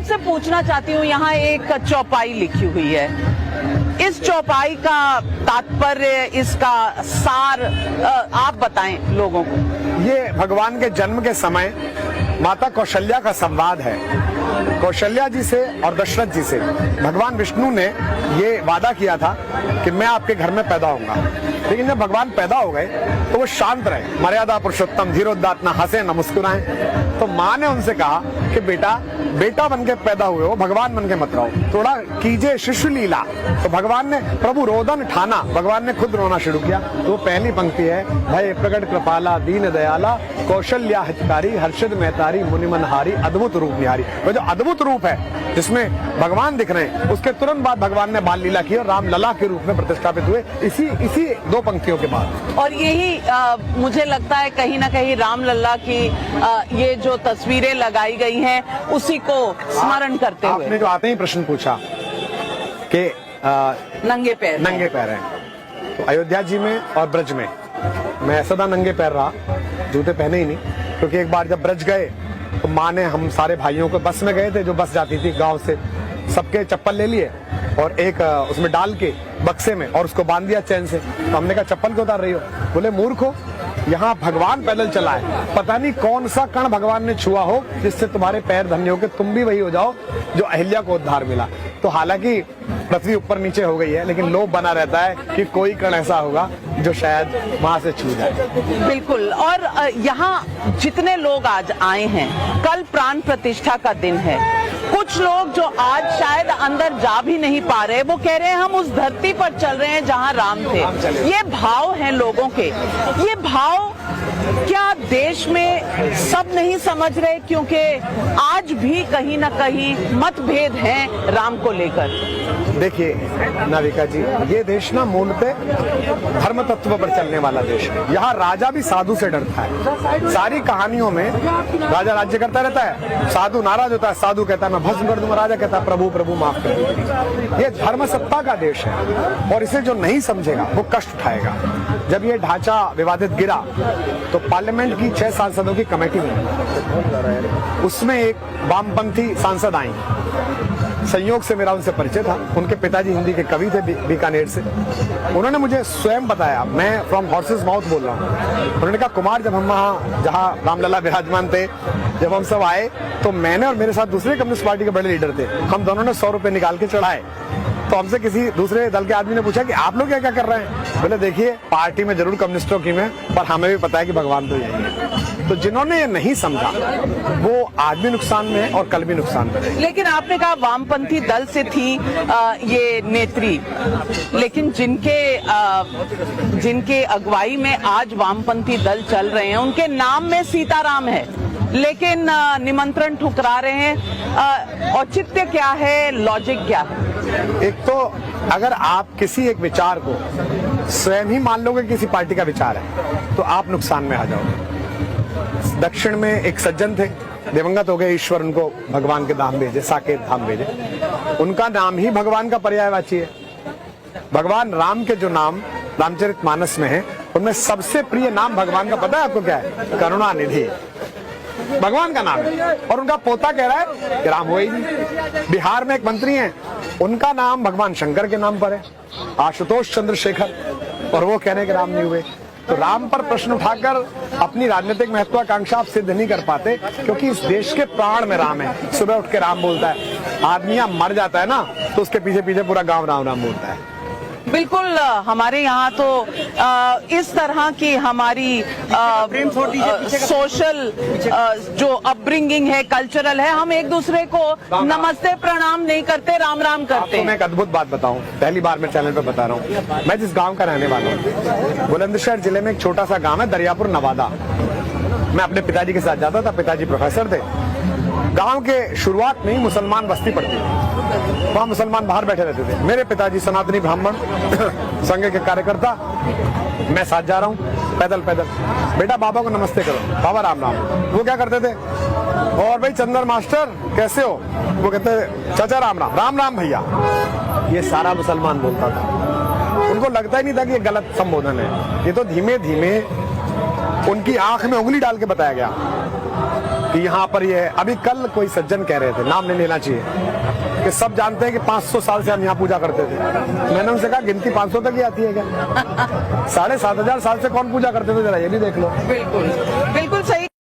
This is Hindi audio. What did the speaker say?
आपसे पूछना चाहती हूँ, यहाँ एक चौपाई लिखी हुई है, इस चौपाई का तात्पर्य, इसका सार आप बताएं लोगों को। ये भगवान के जन्म के समय माता कौशल्या का संवाद है। कौशल्या जी से और दशरथ जी से भगवान विष्णु ने ये वादा किया था कि मैं आपके घर में पैदा होऊंगा, लेकिन जब भगवान पैदा हो गए तो वो शांत रहे, मर्यादा पुरुषोत्तम, धीरोदात्त, ना हंसे ना मुस्कुराएं। तो माँ ने उनसे कहा कि बेटा बन के पैदा हुए हो, भगवान बन के मत रहो, थोड़ा कीजिए शिशु लीला। तो भगवान ने, प्रभु रोदन ठाना, भगवान ने खुद रोना शुरू किया। तो पहली पंक्ति है, भय प्रकट कृपाला दीन दयाला कौशल्या हितकारी हर्षद महतारी मुनिमनहारी अद्भुत रूप निहारी। वो जो अद्भुत रूप है जिसमें भगवान दिख रहे हैं, उसके तुरंत बाद भगवान ने बाल लीला की और राम लला के रूप में प्रतिष्ठापित हुए, इसी दो पंक्तियों के बाद। और यही मुझे लगता है कहीं ना कहीं रामलला की ये जो तस्वीरें लगाई गई हैं उसी को स्मरण करते हुए। आपने जो आते ही प्रश्न पूछा कि नंगे पैर हैं, तो अयोध्या जी में और ब्रज में मैं सदा नंगे पैर रहा, जूते पहने ही नहीं, क्योंकि एक बार जब ब्रज गए तो माँ ने हम सारे भाइयों को, बस में गए थे जो बस जाती थी गांव से, सबके चप्पल ले लिए और एक उसमें डाल के बक्से में और उसको बांध दिया चैन से। तो हमने कहा चप्पल क्यों उतार रही हो? बोले मूर्ख हो, यहाँ भगवान पैदल चला है, पता नहीं कौन सा कण भगवान ने छुआ हो जिससे तुम्हारे पैर धन्य हो के तुम भी वही हो जाओ जो अहिल्या को उद्धार मिला। तो हालांकि पृथ्वी ऊपर नीचे हो गई है, लेकिन लोभ बना रहता है कि कोई कण ऐसा होगा जो शायद वहां से छू जाए। बिल्कुल। और यहाँ जितने लोग आज आए हैं, कल प्राण प्रतिष्ठा का दिन है, कुछ लोग जो आज शायद अंदर जा भी नहीं पा रहे, वो कह रहे हैं हम उस धरती पर चल रहे हैं जहाँ राम थे। ये भाव हैं लोगों के, ये भाव क्या देश में सब नहीं समझ रहे? क्योंकि आज भी कहीं ना कहीं मतभेद हैं राम को लेकर। देखिए नाविका जी, ये देश ना मूलतः धर्म तत्व पर चलने वाला देश है। यहाँ राजा भी साधु से डरता है। सारी कहानियों में राजा राज्य करता रहता है, साधु नाराज होता है, साधु कहता है मैं भस्म कर दूंगा, राजा कहता है प्रभु प्रभु माफ कर दीजिए। ये धर्म सत्ता का देश है और इसे जो नहीं समझेगा वो कष्ट उठाएगा। जब ये ढांचा विवादित गिरा तो पार्लियामेंट की 6 सांसदों की कमेटी बनी, उसमें एक वामपंथी सांसद आई। संयोग से मेरा उनसे परिचय था, उनके पिताजी हिंदी के कवि थे बीकानेर से। उन्होंने मुझे स्वयं बताया, मैं फ्रॉम हॉर्सेस माउथ बोल रहा हूँ। उन्होंने कहा कुमार, जब हम वहाँ जहाँ रामलला विराजमान थे, जब हम सब आए तो मैंने और मेरे साथ दूसरे कम्युनिस्ट पार्टी के बड़े लीडर थे, हम दोनों ने 100 रुपए निकाल के चढ़ाए। तो हमसे किसी दूसरे दल के आदमी ने पूछा कि आप लोग क्या क्या कर रहे हैं? बोले देखिए पार्टी में जरूर कम्युनिस्टों की में, पर हमें भी पता है कि भगवान तो यही है। तो जिन्होंने ये नहीं समझा वो आज भी नुकसान में है और कल भी नुकसान में है। लेकिन आपने कहा वामपंथी दल से थी ये नेत्री, लेकिन जिनके अगुवाई में आज वामपंथी दल चल रहे हैं, उनके नाम में सीताराम है, लेकिन निमंत्रण ठुकरा रहे हैं। औचित्य क्या है, लॉजिक क्या है? एक तो अगर आप किसी एक विचार को स्वयं ही मान लोगे किसी पार्टी का विचार है तो आप नुकसान में आ जाओगे। दक्षिण में एक सज्जन थे, दिवंगत हो गए, ईश्वर उनको भगवान के धाम भेजे, साकेत धाम भेजे। उनका नाम ही भगवान का पर्यायवाची है। भगवान राम के जो नाम रामचरितमानस में है, उनमें सबसे प्रिय नाम भगवान का पता है आपको क्या है? करुणानिधि भगवान का नाम है। और उनका पोता कह रहा है कि राम हुआ ही नहीं। बिहार में एक मंत्री हैं, उनका नाम भगवान शंकर के नाम पर है, आशुतोष चंद्रशेखर, और वो कह रहे हैं कि राम नहीं हुए। तो राम पर प्रश्न उठाकर अपनी राजनीतिक महत्वाकांक्षा आप सिद्ध नहीं कर पाते, क्योंकि इस देश के प्राण में राम है। सुबह उठ के राम बोलता है, आदमी यहाँ मर जाता है ना तो उसके पीछे पीछे पूरा गांव राम राम बोलता है। बिल्कुल। हमारे यहाँ तो इस तरह की हमारी सोशल जो अपब्रिंगिंग है, कल्चरल है, हम एक दूसरे को नमस्ते प्रणाम नहीं करते, राम राम करते हैं। मैं एक अद्भुत बात बताऊं, पहली बार मैं चैनल पे बता रहा हूं। मैं जिस गांव का रहने वाला हूं, बुलंदशहर जिले में एक छोटा सा गांव है दरियापुर नवादा। मैं अपने पिताजी के साथ जाता था, पिताजी प्रोफेसर थे। गांव के शुरुआत में ही मुसलमान बस्ती पड़ती थी, वहाँ मुसलमान बाहर बैठे रहते थे। मेरे पिताजी सनातनी ब्राह्मण संघ के कार्यकर्ता, मैं साथ जा रहा हूँ पैदल पैदल, बेटा बाबा को नमस्ते करो, बाबा राम राम। वो क्या करते थे, और भाई चंदर मास्टर कैसे हो? वो कहते चाचा राम राम, राम राम भैया। ये सारा मुसलमान बोलता था। उनको लगता ही नहीं था कि ये गलत संबोधन है। ये तो धीमे धीमे उनकी आंख में उंगली डाल के बताया गया कि यहाँ पर ये है। अभी कल कोई सज्जन कह रहे थे, नाम नहीं लेना चाहिए, कि सब जानते हैं कि 500 साल से हम यहाँ पूजा करते थे। मैंने उनसे कहा गिनती 500 तक ही आती है क्या? 7,500 साल से कौन पूजा करते थे, जरा ये भी देख लो। बिल्कुल बिल्कुल सही